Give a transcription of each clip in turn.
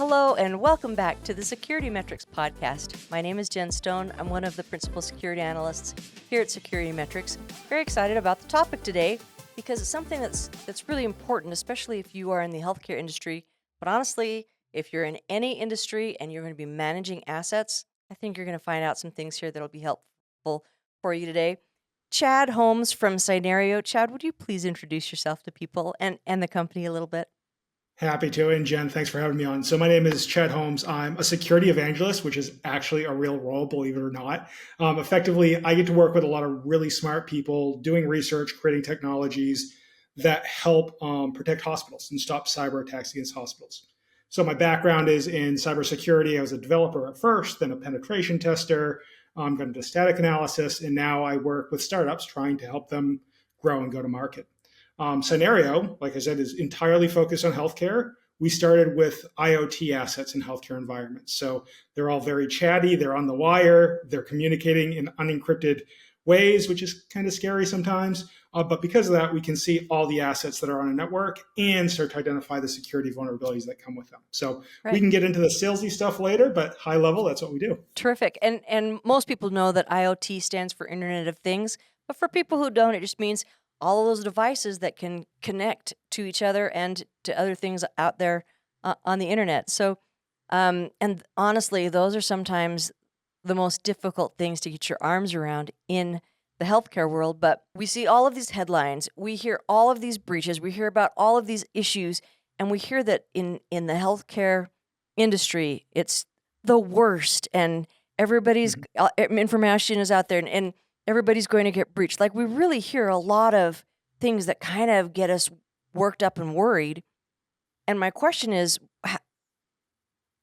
Hello and welcome back to the SecurityMetrics podcast. My name is Jen Stone. I'm one of the principal security analysts here at SecurityMetrics. Very excited about the topic today because it's something that's really important, especially if you are in the healthcare industry. But honestly, if you're in any industry and you're going to be managing assets, I think you're going to find out some things here that'll be helpful for you today. Chad Holmes from Cynario. Chad, would you please introduce yourself to people and the company a little bit? Happy to. And Jen, thanks for having me on. So my name is Chad Holmes. I'm a security evangelist, which is actually a real role, believe it or not. Effectively, I get to work with a lot of really smart people doing research, creating technologies that help protect hospitals and stop cyber attacks against hospitals. So my background is in cybersecurity. I was a developer at first, then a penetration tester, got into static analysis, and now I work with startups trying to help them grow and go to market. Cynario, like I said, is entirely focused on healthcare. We started with IoT assets in healthcare environments. So they're all very chatty, they're on the wire, they're communicating in unencrypted ways, which is kind of scary sometimes. But because of that, we can see all the assets that are on a network and start to identify the security vulnerabilities that come with them. So we can get into the salesy stuff later, but high level, that's what we do. Terrific. And most people know that IoT stands for Internet of Things. But for people who don't, it just means all of those devices that can connect to each other and to other things out there on the internet. So, and honestly, those are sometimes the most difficult things to get your arms around in the healthcare world. But we see all of these headlines, we hear all of these breaches, we hear about all of these issues, and we hear that in the healthcare industry, it's the worst, and everybody's information is out there, and everybody's going to get breached. Like, we really hear a lot of things that kind of get us worked up and worried. And my question is,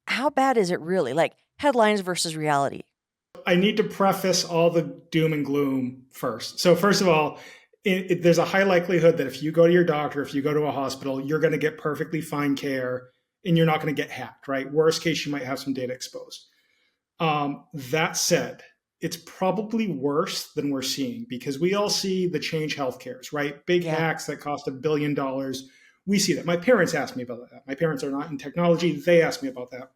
how bad is it really? Like, headlines versus reality. I need to preface all the doom and gloom first. So first of all, there's a high likelihood that if you go to your doctor, if you go to a hospital, you're going to get perfectly fine care and you're not going to get hacked, right? Worst case, you might have some data exposed. That said, it's probably worse than we're seeing because we all see the Change Healthcares, right? Big hacks that cost $1 billion. We see that. My parents asked me about that. My parents are not in technology. They asked me about that.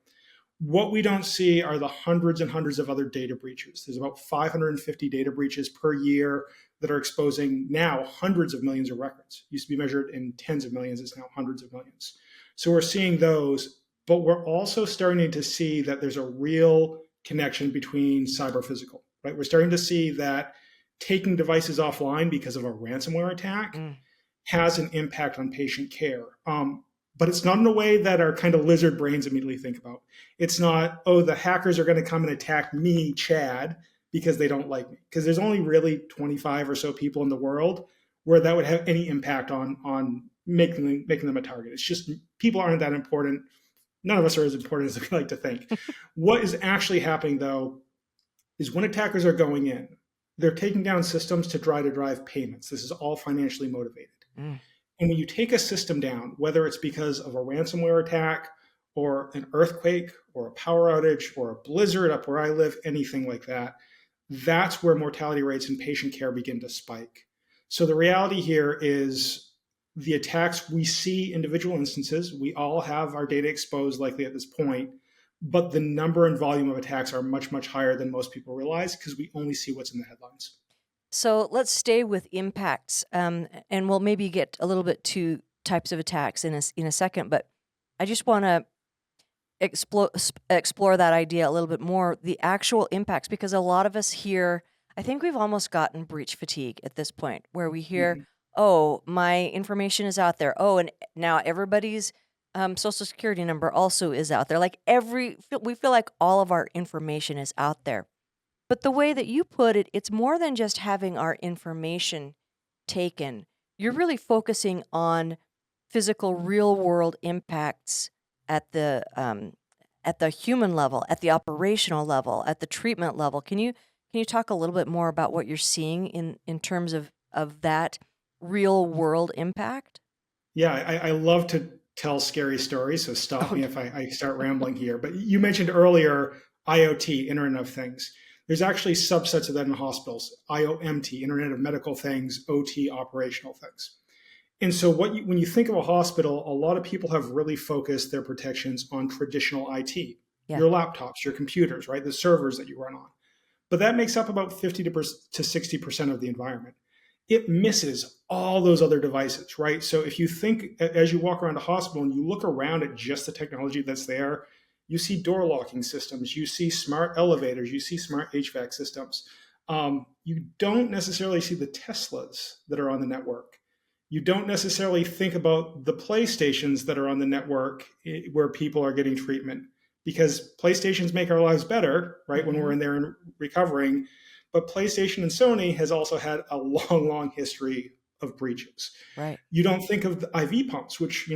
What we don't see are the hundreds and hundreds of other data breaches. There's about 550 data breaches per year that are exposing now hundreds of millions of records. It used to be measured in tens of millions. It's now hundreds of millions. So we're seeing those, but we're also starting to see that there's a real connection between cyber physical, right? We're starting to see that taking devices offline because of a ransomware attack has an impact on patient care. But it's not in a way that our kind of lizard brains immediately think about. It's not, oh, the hackers are going to come and attack me, Chad, because they don't like me. Because there's only really 25 or so people in the world where that would have any impact on making them a target. It's just people aren't that important. None of us are as important as we like to think. What is actually happening, though, is when attackers are going in, they're taking down systems to try to drive payments. This is all financially motivated. And when you take a system down, whether it's because of a ransomware attack or an earthquake or a power outage or a blizzard up where I live, anything like that, that's where mortality rates and patient care begin to spike. So the reality here is the attacks, we see individual instances. We all have our data exposed likely at this point, but the number and volume of attacks are much, much higher than most people realize because we only see what's in the headlines. So let's stay with impacts, and we'll maybe get a little bit to types of attacks in a second, but I just want to explore that idea a little bit more, the actual impacts, because a lot of us here, I think we've almost gotten breach fatigue at this point, where we hear, oh, my information is out there. Oh, and now everybody's social security number also is out there. Like we feel like all of our information is out there. But the way that you put it, it's more than just having our information taken. You're really focusing on physical, real-world impacts at the human level, at the operational level, at the treatment level. Can you talk a little bit more about what you're seeing in terms of that real-world impact? Yeah, I love to tell scary stories, so stop me if I start rambling here. But you mentioned earlier IoT, Internet of Things. There's actually subsets of that in hospitals. IOMT, Internet of Medical Things, OT, operational things. And so, when you think of a hospital, a lot of people have really focused their protections on traditional IT, Yeah. your laptops, your computers, right, the servers that you run on. But that makes up about 50 to 60% of the environment. It misses all those other devices, right? So if you think, as you walk around a hospital and you look around at just the technology that's there, you see door locking systems, you see smart elevators, you see smart HVAC systems. You don't necessarily see the Teslas that are on the network. You don't necessarily think about the PlayStations that are on the network where people are getting treatment, because PlayStations make our lives better, right, when we're Mm-hmm. in there and recovering. But PlayStation and Sony has also had a long, long history of breaches. Right. You don't think of the IV pumps, which,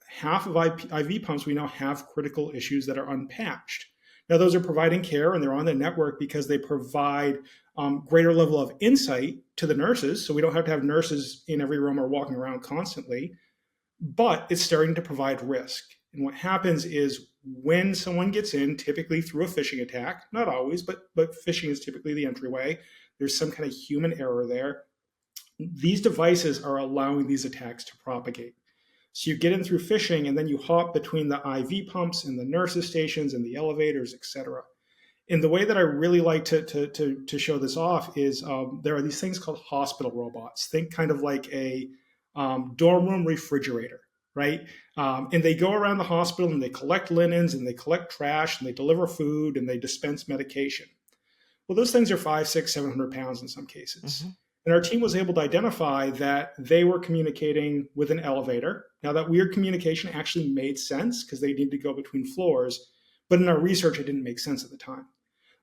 half of IV pumps we know have critical issues that are unpatched. Now, those are providing care and they're on the network because they provide greater level of insight to the nurses. So we don't have to have nurses in every room or walking around constantly, but it's starting to provide risk. And what happens is when someone gets in, typically through a phishing attack, not always, but phishing is typically the entryway. There's some kind of human error there. These devices are allowing these attacks to propagate. So you get in through phishing, and then you hop between the IV pumps and the nurses' stations and the elevators, et cetera. And the way that I really like to show this off is there are these things called hospital robots. Think kind of like a dorm room refrigerator, right? And they go around the hospital and they collect linens and they collect trash and they deliver food and they dispense medication. Well, those things are 5, 6, 700 pounds in some cases. Mm-hmm. And our team was able to identify that they were communicating with an elevator. Now, that weird communication actually made sense because they need to go between floors. But in our research, it didn't make sense at the time.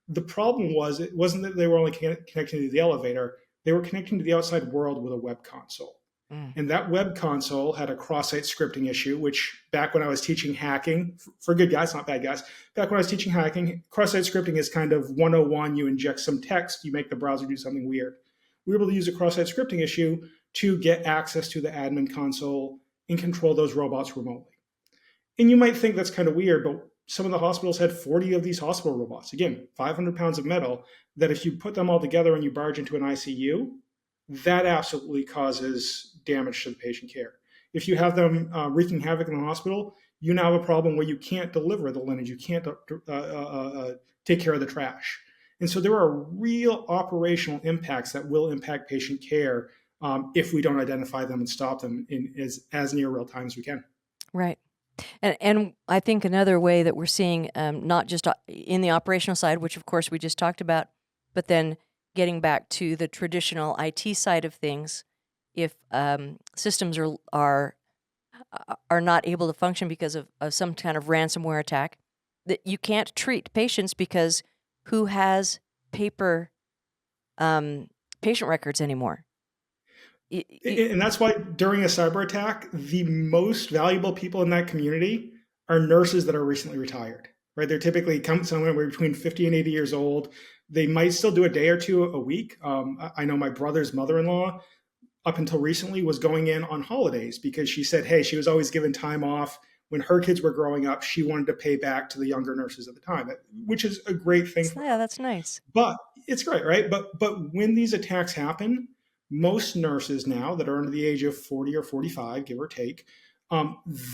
The problem was it wasn't that they were only connecting to the elevator, they were connecting to the outside world with a web console. Mm. And that web console had a cross-site scripting issue, which back when I was teaching hacking, for good guys, not bad guys, back when I was teaching hacking, cross-site scripting is kind of 101. You inject some text, you make the browser do something weird. We were able to use a cross-site scripting issue to get access to the admin console and control those robots remotely. And you might think that's kind of weird, but some of the hospitals had 40 of these hospital robots. Again, 500 pounds of metal that if you put them all together and you barge into an ICU, that absolutely causes damage to the patient care. If you have them wreaking havoc in the hospital, you now have a problem where you can't deliver the linens, you can't take care of the trash. And so there are real operational impacts that will impact patient care if we don't identify them and stop them in as near real time as we can. Right. And I think another way that we're seeing, not just in the operational side, which of course we just talked about, but then getting back to the traditional IT side of things, if systems are not able to function because of some kind of ransomware attack, that you can't treat patients because who has paper patient records anymore? And that's why during a cyber attack, the most valuable people in that community are nurses that are recently retired, right? They're typically come somewhere between 50 and 80 years old. They might still do a day or two a week. I know my brother's mother-in-law, up until recently, was going in on holidays because she said, hey, she was always given time off when her kids were growing up. She wanted to pay back to the younger nurses at the time, which is a great thing for Yeah, her. that's nice. But it's great, right? But when these attacks happen, most nurses now that are under the age of 40 or 45, give or take,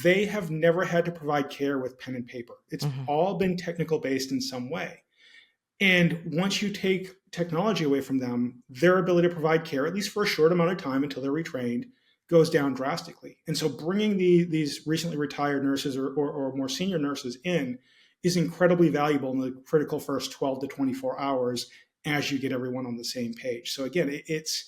they have never had to provide care with pen and paper. It's Mm-hmm. all been technical based in some way. And once you take technology away from them, their ability to provide care, at least for a short amount of time until they're retrained, goes down drastically. And so bringing these recently retired nurses or more senior nurses in is incredibly valuable in the critical first 12 to 24 hours as you get everyone on the same page. So again, it's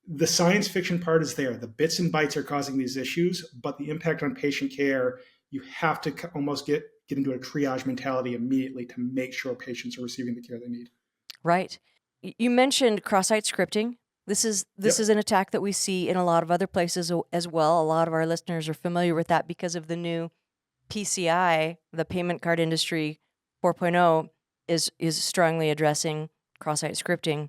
the science fiction part is there. The bits and bytes are causing these issues, but the impact on patient care, you have to almost get into a triage mentality immediately to make sure patients are receiving the care they need. Right. You mentioned cross-site scripting. This is Yep. an attack that we see in a lot of other places as well. A lot of our listeners are familiar with that because of the new PCI, the payment card industry 4.0 is strongly addressing cross-site scripting,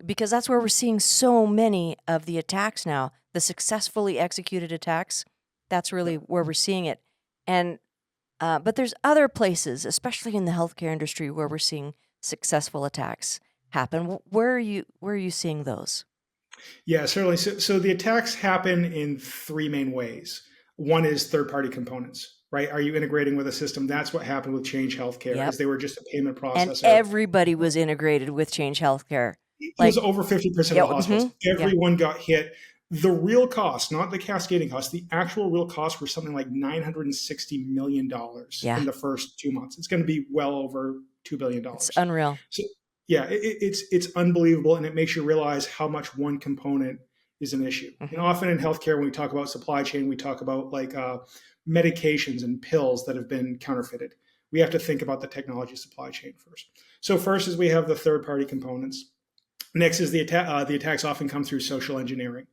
because that's where we're seeing so many of the attacks now, the successfully executed attacks. That's really Yep. where we're seeing it. And but there's other places, especially in the healthcare industry, where we're seeing successful attacks happen. Where are you seeing those? Yeah, certainly. So the attacks happen in three main ways. One is third-party components, right? Are you integrating with a system? That's what happened with Change Healthcare, Yep. is they were just a payment And processor. everybody was integrated with Change Healthcare. It was Like, over 50% yeah, of the hospitals. yeah, Everyone got hit. The real cost, not the cascading cost, the actual real cost were something like $960 million yeah. in the first 2 months. It's going to be well over $2 billion. It's unreal. So yeah, it's unbelievable, and it makes you realize how much one component is an issue. And Hmm. often in healthcare, when we talk about supply chain, we talk about like medications and pills that have been counterfeited. We have to think about the technology supply chain first. So first is we have the third party components. Next is the attacks often come through social engineering.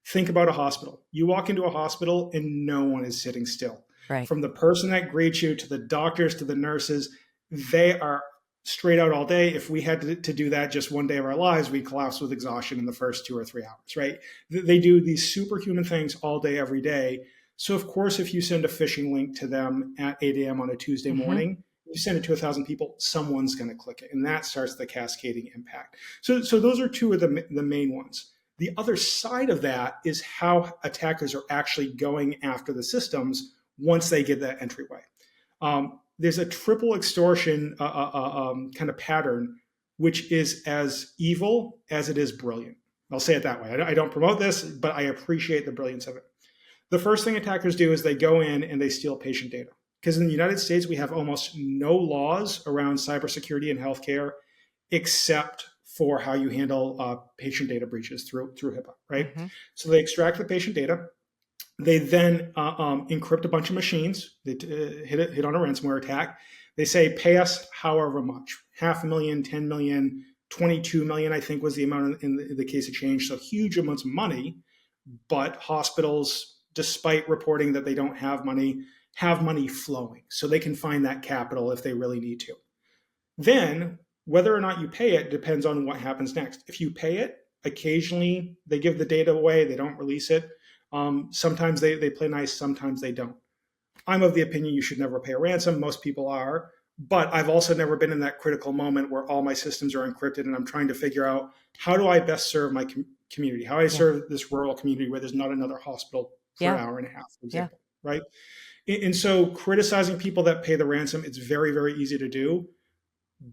Think about a hospital. You walk into a hospital and no one is sitting still. Right. From the person that greets you to the doctors to the nurses, they are straight out all day. If we had to do that just one day of our lives, we'd collapse with exhaustion in the first 2 or 3 hours, right? They do these superhuman things all day, every day. So, of course, if you send a phishing link to them at 8 a.m. on a Tuesday Hmm. morning, you send it to 1,000 people, someone's going to click it. And that starts the cascading impact. So those are two of the main ones. The other side of that is how attackers are actually going after the systems once they get that entryway. There's a triple extortion kind of pattern, which is as evil as it is brilliant. I'll say it that way. I don't promote this, but I appreciate the brilliance of it. The first thing attackers do is they go in and they steal patient data. Because in the United States, we have almost no laws around cybersecurity and healthcare except for how you handle patient data breaches through HIPAA, right? Hmm. So they extract the patient data. They then encrypt a bunch of machines. They hit on a ransomware attack. They say, pay us however much, 500,000, 10 million, 22 million, I think was the amount in the case of Change. So huge amounts of money, but hospitals, despite reporting that they don't have money flowing. So they can find that capital if they really need to. Then, whether or not you pay it depends on what happens next. If you pay it, occasionally they give the data away, they don't release it. Sometimes they play nice, sometimes they don't. I'm of the opinion you should never pay a ransom. Most people are. But I've also never been in that critical moment where all my systems are encrypted and I'm trying to figure out how do I best serve my community? How do I Yeah. serve this rural community where there's not another hospital for Yeah. an hour and a half, for Yeah. example, right? And so criticizing people that pay the ransom, it's very, very easy to do.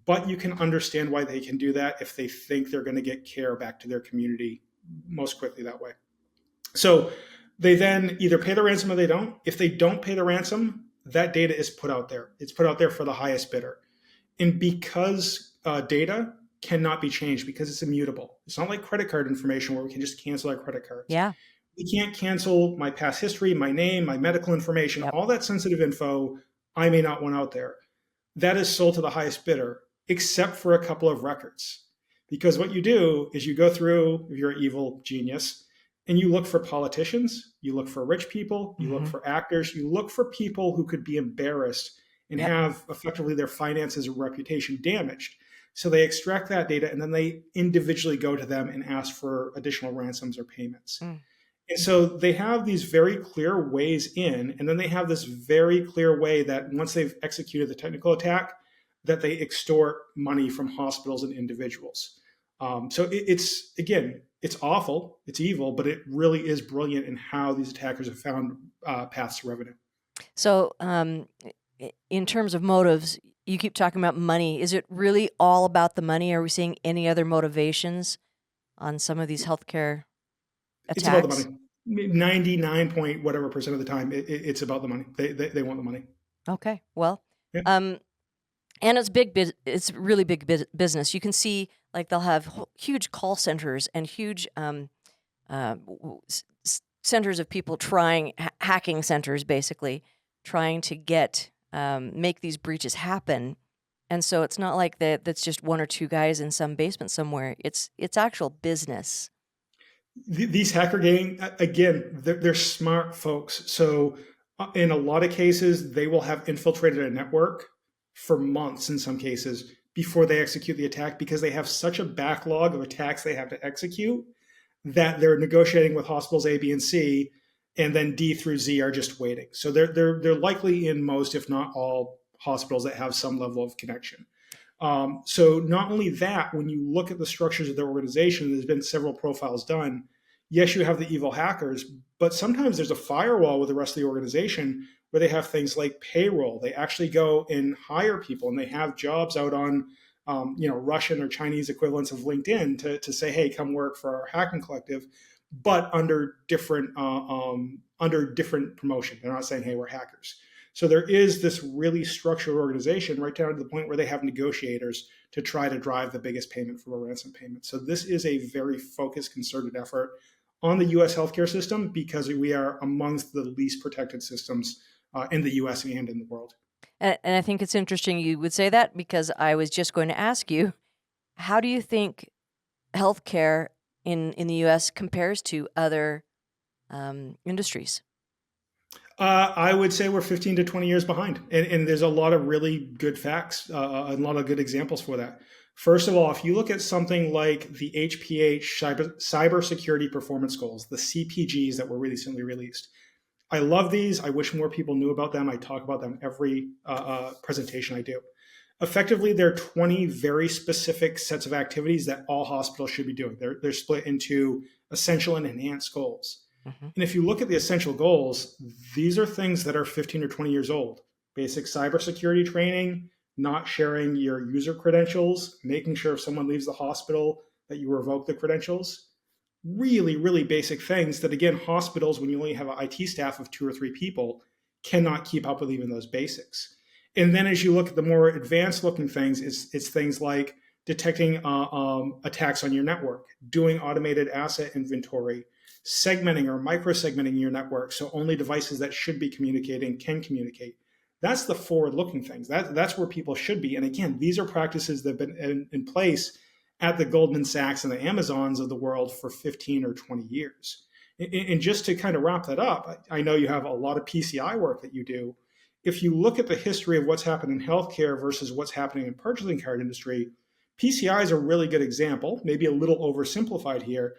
But you can understand why they can do that if they think they're going to get care back to their community most quickly that way. So they then either pay the ransom or they don't. If they don't pay the ransom, that data is put out there. It's put out there for the highest bidder. And because data cannot be changed, because it's immutable, it's not like credit card information where we can just cancel our credit cards. Yeah. We can't cancel my past history, my name, my medical information, Yep. all that sensitive info I may not want out there. That is sold to the highest bidder, except for a couple of records. Because what you do is you go through, if you're an evil genius, and you look for politicians, you look for rich people, you look Hmm. for actors, you look for people who could be embarrassed and Yep. have effectively their finances and reputation damaged. So they extract that data and then they individually go to them and ask for additional ransoms or payments. Mm. And so they have these very clear ways in, and then they have this very clear way that once they've executed the technical attack, that they extort money from hospitals and individuals. So it's again, it's awful, it's evil, but it really is brilliant in how these attackers have found paths to revenue. So, in terms of motives, you keep talking about money. Is it really all about the money? Are we seeing any other motivations on some of these healthcare It's about the attacks? money. 99 point whatever percent of the time, it's about the money. They want the money. Okay. Well, Yeah. and it's it's really big business. You can see like they'll have huge call centers and huge centers of people trying hacking centers, basically trying to get make these breaches happen. And so it's not like that's just one or two guys in some basement somewhere. It's actual business. These hacker gang, again, they're smart folks. So in a lot of cases, they will have infiltrated a network for months in some cases before they execute the attack because they have such a backlog of attacks they have to execute that they're negotiating with hospitals A, B, and C, and then D through Z are just waiting. So they're likely in most, if not all, hospitals that have some level of connection. So not only that, when you look at the structures of their organization, there's been several profiles done. Yes, you have the evil hackers, but sometimes there's a firewall with the rest of the organization where they have things like payroll. They actually go and hire people, and they have jobs out on, Russian or Chinese equivalents of LinkedIn to say, "Hey, come work for our hacking collective," but under different promotion. They're not saying, "Hey, we're hackers." So there is this really structured organization right down to the point where they have negotiators to try to drive the biggest payment from a ransom payment. So this is a very focused, concerted effort on the U.S. healthcare system because we are amongst the least protected systems in the U.S. and in the world. And I think it's interesting you would say that, because I was just going to ask you, how do you think healthcare in the U.S. compares to other industries? I would say we're 15 to 20 years behind. And there's a lot of really good facts, a lot of good examples for that. First of all, if you look at something like the HPH Cybersecurity Performance Goals, the CPGs that were recently released, I love these. I wish more people knew about them. I talk about them every presentation I do. Effectively, there are 20 very specific sets of activities that all hospitals should be doing. They're split into essential and enhanced goals. Mm-hmm. And if you look at the essential goals, these are things that are 15 or 20 years old. Basic cybersecurity training, not sharing your user credentials, making sure if someone leaves the hospital that you revoke the credentials. Really, really basic things that, again, hospitals, when you only have an IT staff of 2 or 3 people, cannot keep up with even those basics. And then as you look at the more advanced looking things, it's things like detecting attacks on your network, doing automated asset inventory, segmenting or micro-segmenting your network so only devices that should be communicating can communicate. That's the forward-looking things. That's where people should be. And again, these are practices that have been in place at the Goldman Sachs and the Amazons of the world for 15 or 20 years. And just to kind of wrap that up, I know you have a lot of PCI work that you do. If you look at the history of what's happened in healthcare versus what's happening in the purchasing card industry, PCI is a really good example, maybe a little oversimplified here,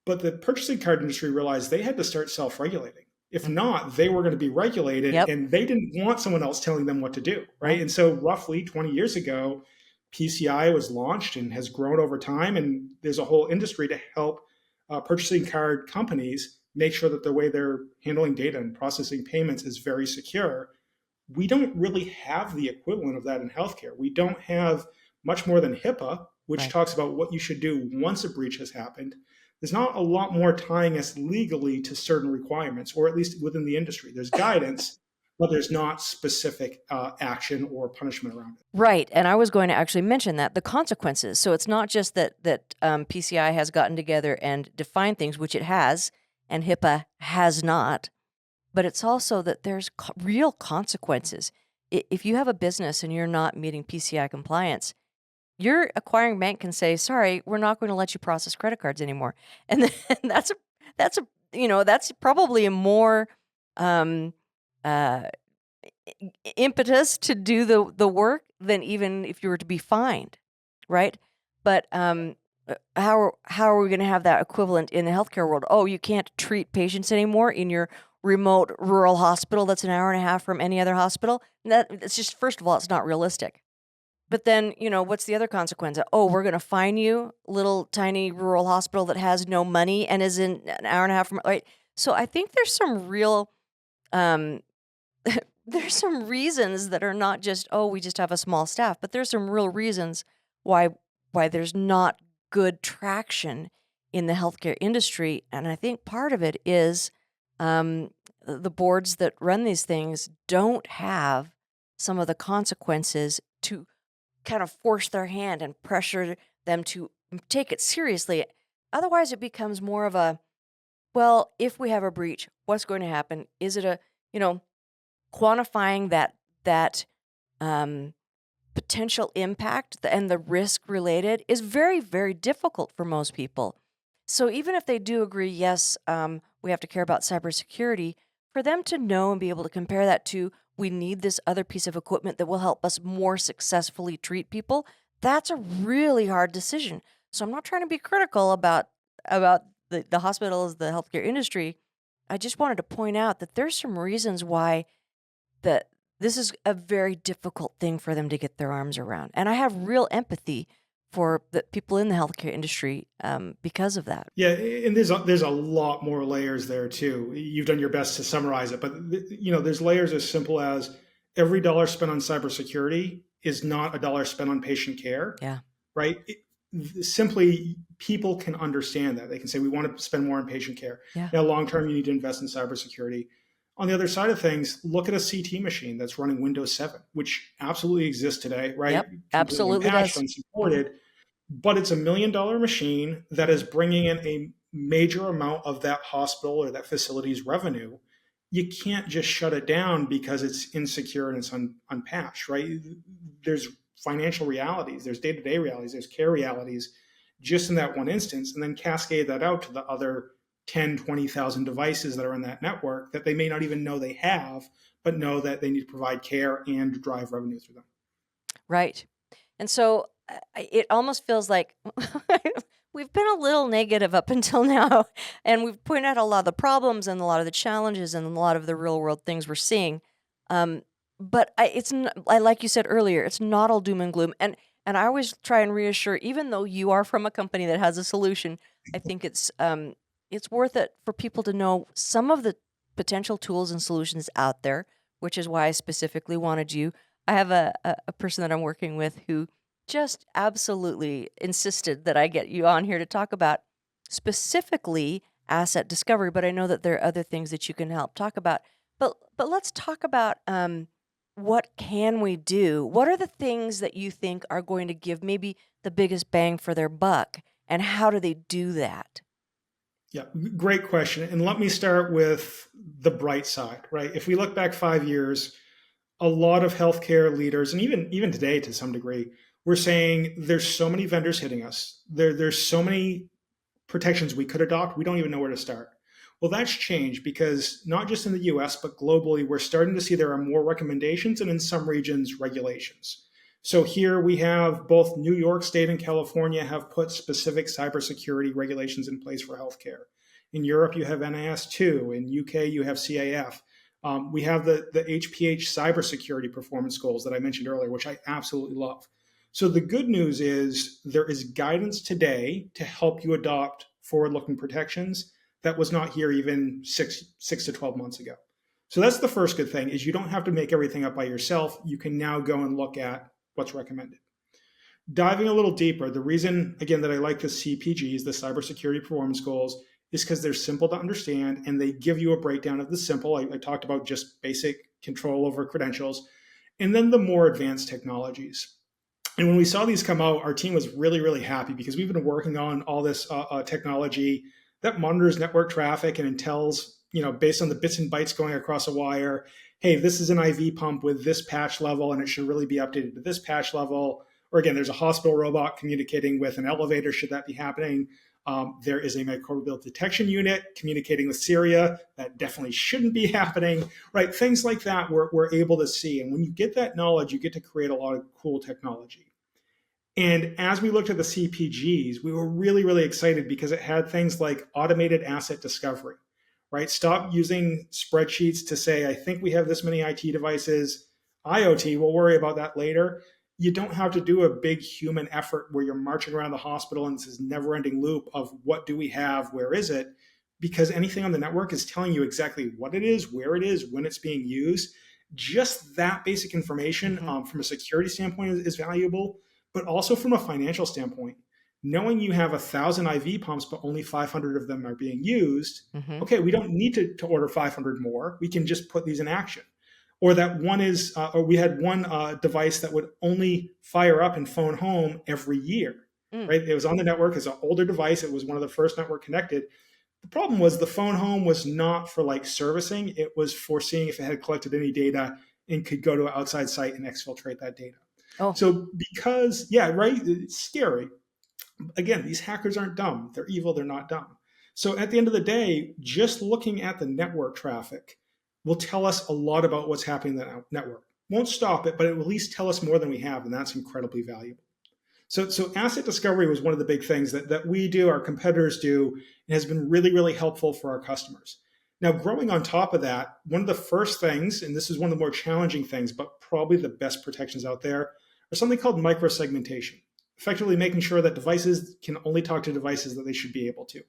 but the purchasing card industry realized they had to start self-regulating. If not, they were going to be regulated, Yep. and they didn't want someone else telling them what to do, right? Right. And so roughly 20 years ago, PCI was launched and has grown over time, and there's a whole industry to help purchasing card companies make sure that the way they're handling data and processing payments is very secure. We don't really have the equivalent of that in healthcare. We don't have much more than HIPAA, which Right. talks about what you should do once a breach has happened. There's not a lot more tying us legally to certain requirements, or at least within the industry. There's guidance, but there's not specific action or punishment around it. Right. And I was going to actually mention that the consequences. So it's not just that PCI has gotten together and defined things, which it has, and HIPAA has not, but it's also that there's real consequences. If you have a business and you're not meeting PCI compliance, your acquiring bank can say, "Sorry, we're not going to let you process credit cards anymore." And then that's a that's probably a more um, uh, impetus to do the work than even if you were to be fined, right? But how are we going to have that equivalent in the healthcare world? Oh, you can't treat patients anymore in your remote rural hospital that's an hour and a half from any other hospital. It's just, first of all, it's not realistic. But then, what's the other consequence? Oh, we're going to fine you, little tiny rural hospital that has no money and is in an hour and a half from, right? So I think there's some real um, there's some reasons that are not just, oh, we just have a small staff, but there's some real reasons why there's not good traction in the healthcare industry. And I think part of it is the boards that run these things don't have some of the consequences to kind of force their hand and pressure them to take it seriously. Otherwise, it becomes more of a, well, if we have a breach, what's going to happen? Is it a, quantifying that potential impact and the risk related is very, very difficult for most people. So even if they do agree, yes, we have to care about cybersecurity, for them to know and be able to compare that to, we need this other piece of equipment that will help us more successfully treat people, that's a really hard decision. So I'm not trying to be critical about the hospitals, the healthcare industry. I just wanted to point out that there's some reasons why that this is a very difficult thing for them to get their arms around. And I have real empathy for the people in the healthcare industry because of that. Yeah, and there's a lot more layers there too. You've done your best to summarize it, but there's layers as simple as every dollar spent on cybersecurity is not a dollar spent on patient care, Yeah. right? Simply, people can understand that. They can say we want to spend more on patient care. Yeah. Now, long term, you need to invest in cybersecurity. On the other side of things, look at a CT machine that's running Windows 7, which absolutely exists today, right? Yep. Completely Absolutely unpatched, does. Mhm. unsupported, but it's $1 million machine that is bringing in a major amount of that hospital or that facility's revenue. You can't just shut it down because it's insecure and it's unpatched, right? There's financial realities, there's day-to-day realities, there's care realities just in that one instance, and then cascade that out to the other 10, 20,000 devices that are in that network that they may not even know they have, but know that they need to provide care and drive revenue through them. Right. And so it almost feels like we've been a little negative up until now, and we've pointed out a lot of the problems and a lot of the challenges and a lot of the real world things we're seeing. Um, but like you said earlier, it's not all doom and gloom. And I always try and reassure, even though you are from a company that has a solution, I think it's worth it for people to know some of the potential tools and solutions out there, which is why I specifically wanted you. I have a person that I'm working with who just absolutely insisted that I get you on here to talk about specifically asset discovery, but I know that there are other things that you can help talk about. But let's talk about what can we do? What are the things that you think are going to give maybe the biggest bang for their buck, and how do they do that? Yeah, great question. And let me start with the bright side, right? If we look back 5 years, a lot of healthcare leaders, and even today to some degree, we're saying there's so many vendors hitting us. There's so many protections we could adopt. We don't even know where to start. Well, that's changed because not just in the US, but globally, we're starting to see there are more recommendations and in some regions, regulations. So here we have both New York State and California have put specific cybersecurity regulations in place for healthcare. In Europe, you have NIS2. In UK, you have CAF. We have the HPH cybersecurity performance goals that I mentioned earlier, which I absolutely love. So the good news is there is guidance today to help you adopt forward-looking protections that was not here even six to 12 months ago. So that's the first good thing is you don't have to make everything up by yourself. You can now go and look at what's recommended. Diving a little deeper, the reason, again, that I like the CPGs, the cybersecurity performance goals, is because they're simple to understand and they give you a breakdown of the simple. I talked about just basic control over credentials, and then the more advanced technologies. And when we saw these come out, our team was really, really happy because we've been working on all this technology that monitors network traffic and tells, based on the bits and bytes going across a wire, hey, this is an IV pump with this patch level and it should really be updated to this patch level. Or again, there's a hospital robot communicating with an elevator. Should that be happening? There is a microbial detection unit communicating with Syria. That definitely shouldn't be happening, right? Things like that we're able to see. And when you get that knowledge, you get to create a lot of cool technology. And as we looked at the CPGs, we were really, really excited because it had things like automated asset discovery, right? Stop using spreadsheets to say, I think we have this many IT devices. IoT, we'll worry about that later. You don't have to do a big human effort where you're marching around the hospital and this never ending loop of what do we have, where is it? Because anything on the network is telling you exactly what it is, where it is, when it's being used. Just that basic information Hmm. from a security standpoint is valuable, but also from a financial standpoint. Knowing you have 1,000 IV pumps, but only 500 of them are being used, Hmm. okay, we don't need to order 500 more. We can just put these in action. Or that one is, or we had one device that would only fire up and phone home every year, Mm. right? It was on the network. It's an older device. It was one of the first network connected. The problem was the phone home was not for like servicing. It was for seeing if it had collected any data and could go to an outside site and exfiltrate that data. Oh, So because, yeah, right, it's scary. Again, these hackers aren't dumb. They're evil. They're not dumb. So at the end of the day, just looking at the network traffic will tell us a lot about what's happening in the network. Won't stop it, but it will at least tell us more than we have, and that's incredibly valuable. So asset discovery was one of the big things that we do, our competitors do, and has been really, really helpful for our customers. Now, growing on top of that, one of the first things, and this is one of the more challenging things, but probably the best protections out there, are something called microsegmentation, effectively making sure that devices can only talk to devices that they should be able to.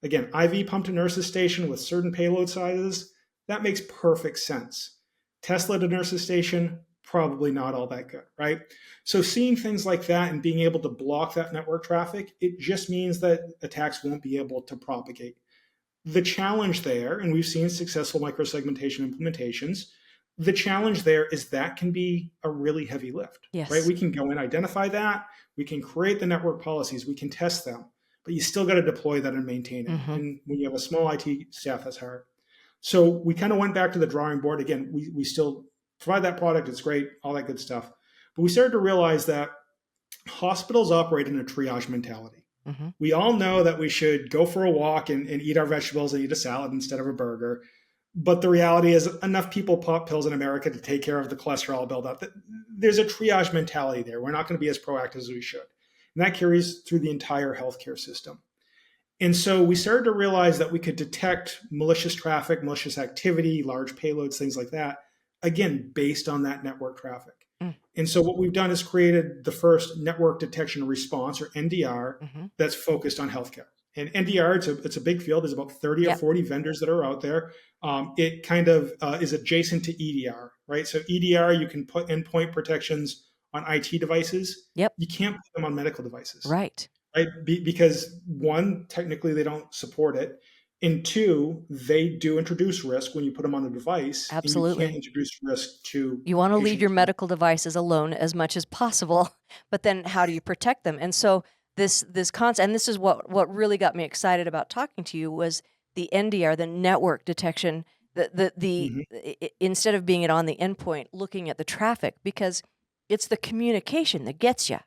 Again, IV pump to nurse's station with certain payload sizes, that makes perfect sense. Tesla to nurse's station, probably not all that good, right? So seeing things like that and being able to block that network traffic, it just means that attacks won't be able to propagate. The challenge there, and we've seen successful microsegmentation implementations, the challenge there is that can be a really heavy lift, right? Yes. We can go and identify that, we can create the network policies, we can test them, but you still got to deploy that and maintain it. And when you have a small IT staff, that's hard. So we kind of went back to the drawing board. Again, we still provide that product, it's great, all that good stuff. But we started to realize that hospitals operate in a triage mentality. We all know that we should go for a walk and eat our vegetables and eat a salad instead of a burger. But the reality is, enough people pop pills in America to take care of the cholesterol buildup. There's a triage mentality there. We're not going to be as proactive as we should. And that carries through the entire healthcare system. And so we started to realize that we could detect malicious traffic, malicious activity, large payloads, things like that, again, based on that network traffic. And so what we've done is created the first network detection and response, or NDR, that's focused on healthcare. And NDR, it's a big field. There's about 30 or 40 vendors that are out there. It kind of is adjacent to EDR, right? So EDR, you can put endpoint protections on IT devices. You can't put them on medical devices. Right. Because one, technically they don't support it. And two, they do introduce risk when you put them on the device. Absolutely. And you can't introduce risk to You want to leave your medical devices alone as much as possible, but then how do you protect them? And so this concept, and this is what really got me excited about talking to you, was the NDR, the network detection, instead of being it on the endpoint, looking at the traffic, because it's the communication that gets you.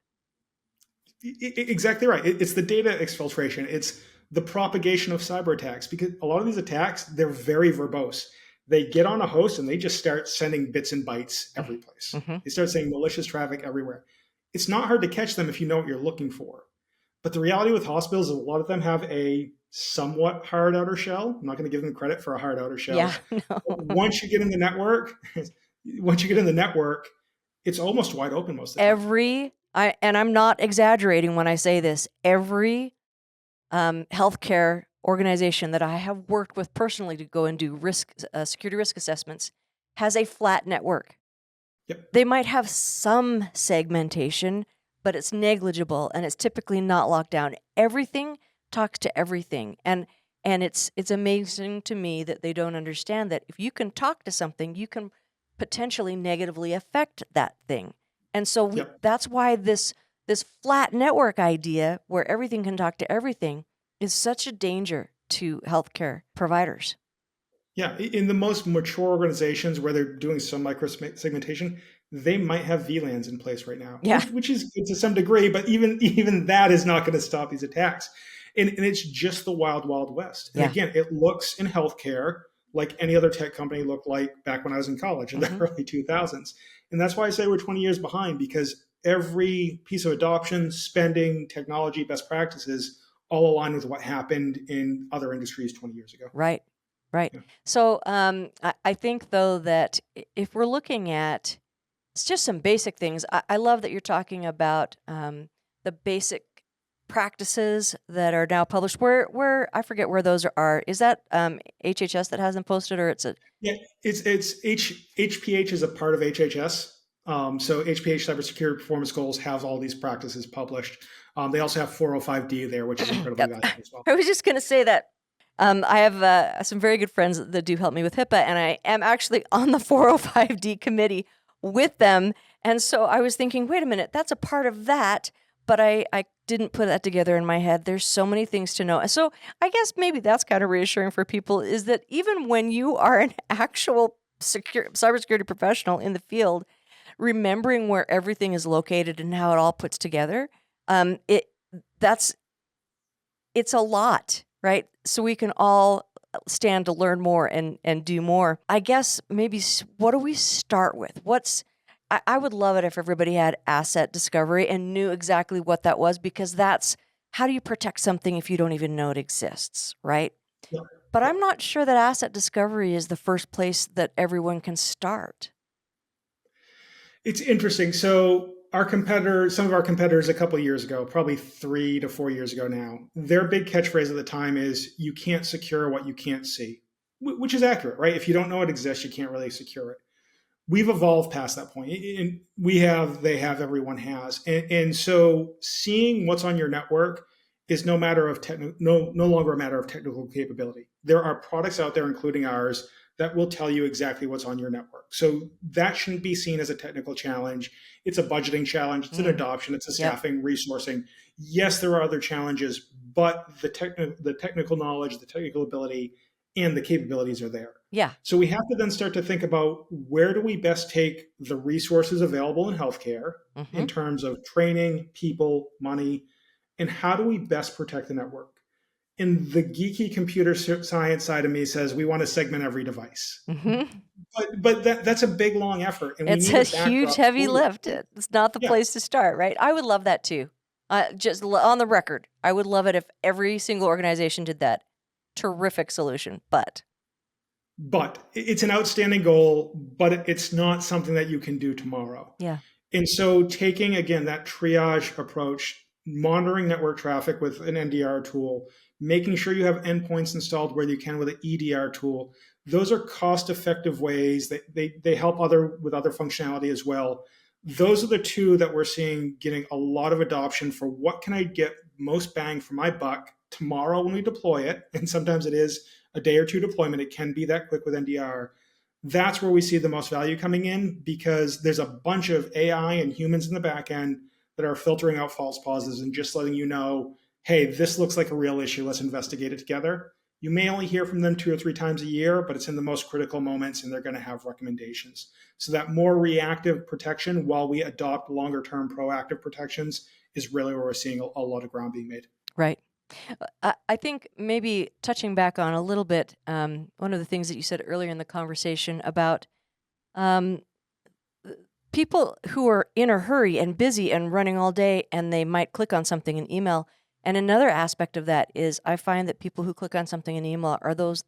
Exactly right. It's the data exfiltration. It's the propagation of cyber attacks, because a lot of these attacks, they're very verbose. They get on a host and they just start sending bits and bytes every place. They start saying malicious traffic everywhere. It's not hard to catch them if you know what you're looking for. But the reality with hospitals is a lot of them have a somewhat hard outer shell. I'm not going to give them credit for a hard outer shell. Yeah, no. Once you get in the network, it's almost wide open most of the time. And I'm not exaggerating when I say this, every healthcare organization that I have worked with personally to go and do security risk assessments has a flat network. They might have some segmentation, but it's negligible and it's typically not locked down. Everything talks to everything. And it's amazing to me that they don't understand that if you can talk to something, you can potentially negatively affect that thing. And so that's why this flat network idea where everything can talk to everything is such a danger to healthcare providers. Yeah, in the most mature organizations where they're doing some microsegmentation, they might have VLANs in place right now, which is good to some degree, but even that is not going to stop these attacks. And it's just the wild, wild west. And again, it looks in healthcare like any other tech company looked like back when I was in college in the early 2000s. And that's why I say we're 20 years behind, because every piece of adoption, spending, technology, best practices all align with what happened in other industries 20 years ago. Right. Yeah. So I think, though, that if we're looking at it's just some basic things, I love that you're talking about the basic practices that are now published. Where I forget where those are. Is that HHS that has them posted, or it's a? Yeah, it's HPH is a part of HHS. So HPH Cybersecurity Performance Goals have all these practices published. They also have 405D there, which is incredibly valuable as well. I was just going to say that. I have some very good friends that do help me with HIPAA, and I am actually on the 405D committee with them. And so I was thinking, wait a minute, that's a part of that, but I didn't put that together in my head. There's so many things to know. So I guess maybe that's kind of reassuring for people, is that even when you are an actual cybersecurity professional in the field, remembering where everything is located and how it all puts together, it's a lot. Right? So we can all stand to learn more and do more. I guess maybe what do we start with? I would love it if everybody had asset discovery and knew exactly what that was, because that's how do you protect something if you don't even know it exists, right? Yeah. But Yeah. I'm not sure that asset discovery is the first place that everyone can start. It's interesting. So our competitors, some of our competitors a couple of years ago, probably 3 to 4 years ago now, their big catchphrase at the time is you can't secure what you can't see, which is accurate, right? If you don't know it exists, you can't really secure it. We've evolved past that point. And we have, they have, everyone has. And so seeing what's on your network is no longer a matter of technical capability. There are products out there, including ours, that will tell you exactly what's on your network. So that shouldn't be seen as a technical challenge. It's a budgeting challenge. It's an Mm. adoption. It's a Yep. staffing, resourcing. Yes, there are other challenges, but the technical knowledge, the technical ability, and the capabilities are there. Yeah. So we have to then start to think about where do we best take the resources available in healthcare Hmm. in terms of training, people, money, and how do we best protect the network? And the geeky computer science side of me says we want to segment every device. Hmm. But that's a big, long effort, and we It's need a a huge, backdrop heavy for lift. it. It's not the Yeah, place to start, right? I would love that too. Just on the record, I would love it if every single organization did that. Terrific solution, but but it's an outstanding goal, but it's not something that you can do tomorrow. yeah. And so taking again that triage approach, monitoring network traffic with an NDR tool, making sure you have endpoints installed where you can with an EDR tool, those are cost-effective ways that they help with other functionality as well. Those are the two that we're seeing getting a lot of adoption for what can I get most bang for my buck tomorrow when we deploy it. And sometimes it is a day or two deployment. It can be that quick with NDR. That's where we see the most value coming in because there's a bunch of AI and humans in the back end that are filtering out false positives and just letting you know, hey, this looks like a real issue. Let's investigate it together. You may only hear from them 2 or 3 times a year, but it's in the most critical moments and they're going to have recommendations. So that more reactive protection while we adopt longer term proactive protections is really where we're seeing a lot of ground being made. Right. I think maybe touching back on a little bit, one of the things that you said earlier in the conversation about um, people who are in a hurry and busy and running all day, and they might click on something in email. And another aspect of that is I find that people who click on something in email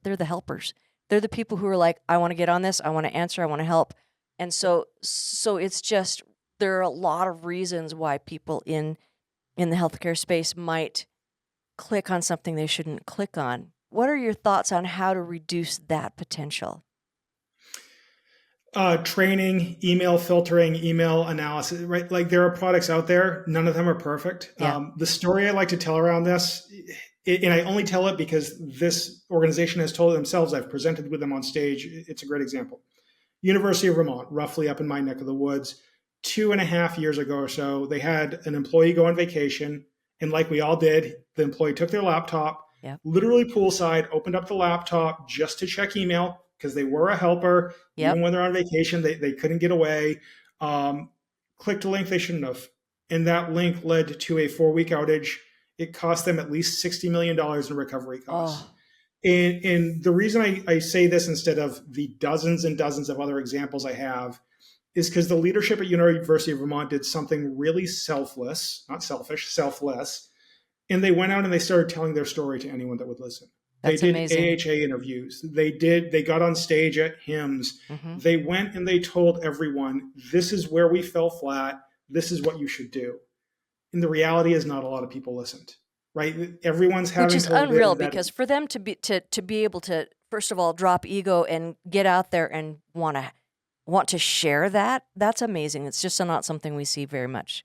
they're the helpers. They're the people who are like, I want to get on this, I want to answer, I want to help. And so it's just, there are a lot of reasons why people in the healthcare space might click on something they shouldn't click on. What are your thoughts on how to reduce that potential? Training, email filtering, email analysis, right? Like there are products out there. None of them are perfect. Yeah. The story I like to tell around this, and I only tell it because this organization has told it themselves. I've presented with them on stage. It's a great example. University of Vermont, roughly up in my neck of the woods, 2.5 years ago or so, they had an employee go on vacation. And like we all did, the employee took their laptop, Yep. literally poolside, opened up the laptop just to check email because they were a helper. Yep. Even when they're on vacation, they couldn't get away. Clicked a link they shouldn't have. And that link led to a 4-week outage. It cost them at least $60 million in recovery costs. Oh, And the reason I say this instead of the dozens and dozens of other examples I have is because the leadership at University of Vermont did something really selfless, not selfish, selfless. And they went out and they started telling their story to anyone that would listen. They that's did amazing. AHA interviews. They got on stage at HIMSS. Mm-hmm. They went and they told everyone, this is where we fell flat. This is what you should do. And the reality is not a lot of people listened, right? Everyone's Which having is told unreal them that. because for them to be able to, first of all, drop ego and get out there and want to share that's amazing. It's just not something we see very much.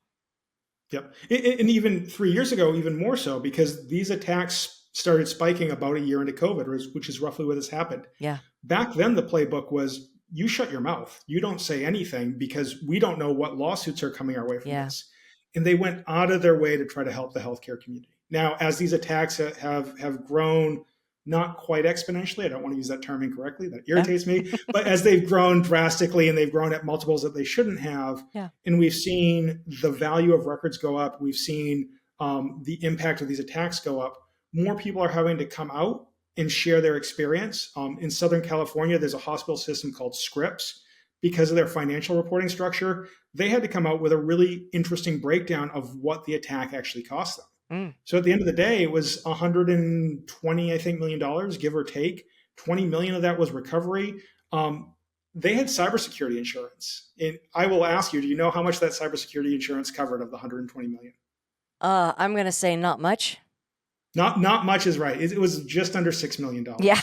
Yep. And even 3 years ago, even more so, because these attacks started spiking about a year into COVID, which is roughly when this happened. Yeah. Back then, the playbook was you shut your mouth. You don't say anything because we don't know what lawsuits are coming our way from this. And they went out of their way to try to help the healthcare community. Now, as these attacks have grown, not quite exponentially, I don't want to use that term incorrectly, that irritates me, but as they've grown drastically and they've grown at multiples that they shouldn't have, and we've seen the value of records go up, we've seen the impact of these attacks go up, more people are having to come out and share their experience. In Southern California, there's a hospital system called Scripps. Because of their financial reporting structure, they had to come out with a really interesting breakdown of what the attack actually cost them. Mm. So at the end of the day, it was 120, I think, $1 million, give or take. 20 million of that was recovery. They had cybersecurity insurance. And I will ask you, do you know how much that cybersecurity insurance covered of the 120 million? I'm going to say not much. Not much is right. It was just under $6 million. Yeah.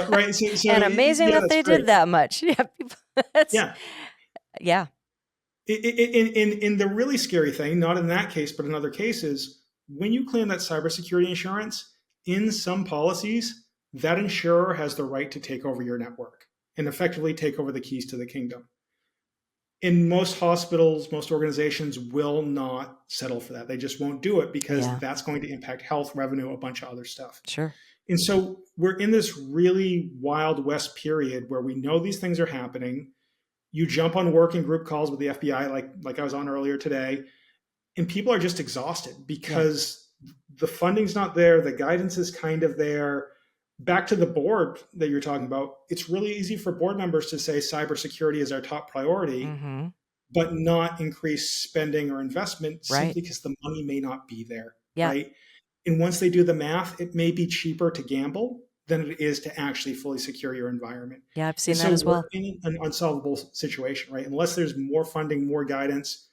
Right. So And amazing yeah, that that's they great. did that much. Yeah. Yeah. Yeah. In the really scary thing, not in that case, but in other cases, when you claim that cybersecurity insurance, in some policies, that insurer has the right to take over your network and effectively take over the keys to the kingdom. In most hospitals, most organizations will not settle for that. They just won't do it because that's going to impact health, revenue, a bunch of other stuff. Sure. And so we're in this really Wild West period where we know these things are happening. You jump on working group calls with the FBI, like I was on earlier today, and people are just exhausted because the funding's not there. The guidance is kind of there. Back to the board that you're talking about, it's really easy for board members to say cybersecurity is our top priority, but not increase spending or investment simply because the money may not be there. Right. And once they do the math, it may be cheaper to gamble than it is to actually fully secure your environment. Yeah, I've seen that as well. We're in an unsolvable situation, right? Unless there's more funding, more guidance,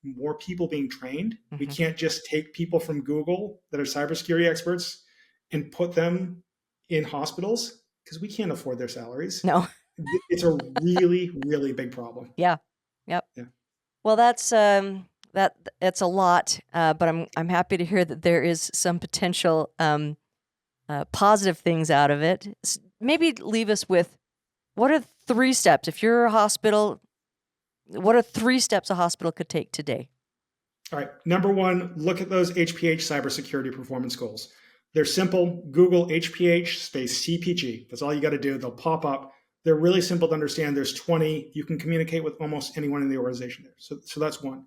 more people being trained. We can't just take people from Google that are cybersecurity experts and put them in hospitals because we can't afford their salaries. No. It's a really, really big problem. Yeah. Yep. Yeah. Well, that's it's a lot, but I'm happy to hear that there is some potential positive things out of it. Maybe leave us with, what are 3 steps if you're a hospital? What are 3 steps a hospital could take today? All right. Number 1, look at those HPH cybersecurity performance goals. They're simple. Google HPH space CPG. That's all you got to do. They'll pop up. They're really simple to understand. There's 20. You can communicate with almost anyone in the organization there. So that's 1.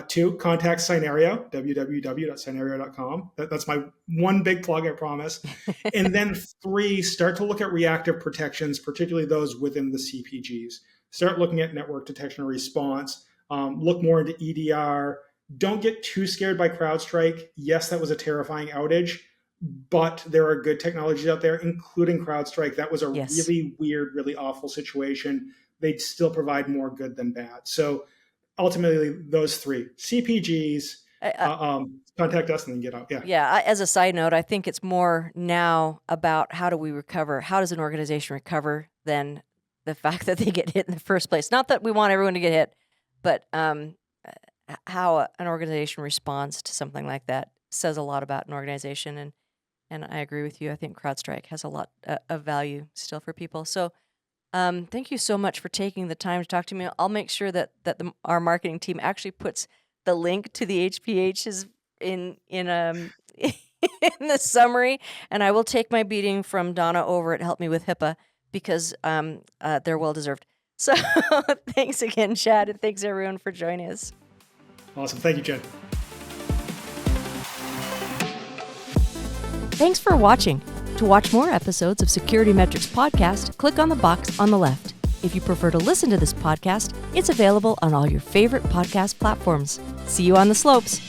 2, contact Scenario, www.scenario.com. That's my one big plug, I promise. And then 3, start to look at reactive protections, particularly those within the CPGs. Start looking at network detection and response. Look more into EDR. Don't get too scared by CrowdStrike. Yes, that was a terrifying outage, but there are good technologies out there, including CrowdStrike. That was a really weird, really awful situation. They'd still provide more good than bad. So ultimately, those 3, CPGs, contact us and then get out. Yeah. As a side note, I think it's more now about how do we recover? How does an organization recover than the fact that they get hit in the first place? Not that we want everyone to get hit, but how an organization responds to something like that says a lot about an organization. And I agree with you. I think CrowdStrike has a lot of value still for people. So thank you so much for taking the time to talk to me. I'll make sure that our marketing team actually puts the link to the HPHs in in the summary, and I will take my beating from Donna over at Help Me with HIPAA because they're well deserved. So thanks again, Chad, and thanks everyone for joining us. Awesome. Thank you, Jen. Thanks for watching. To watch more episodes of SecurityMetrics podcast, click on the box on the left. If you prefer to listen to this podcast, it's available on all your favorite podcast platforms. See you on the slopes.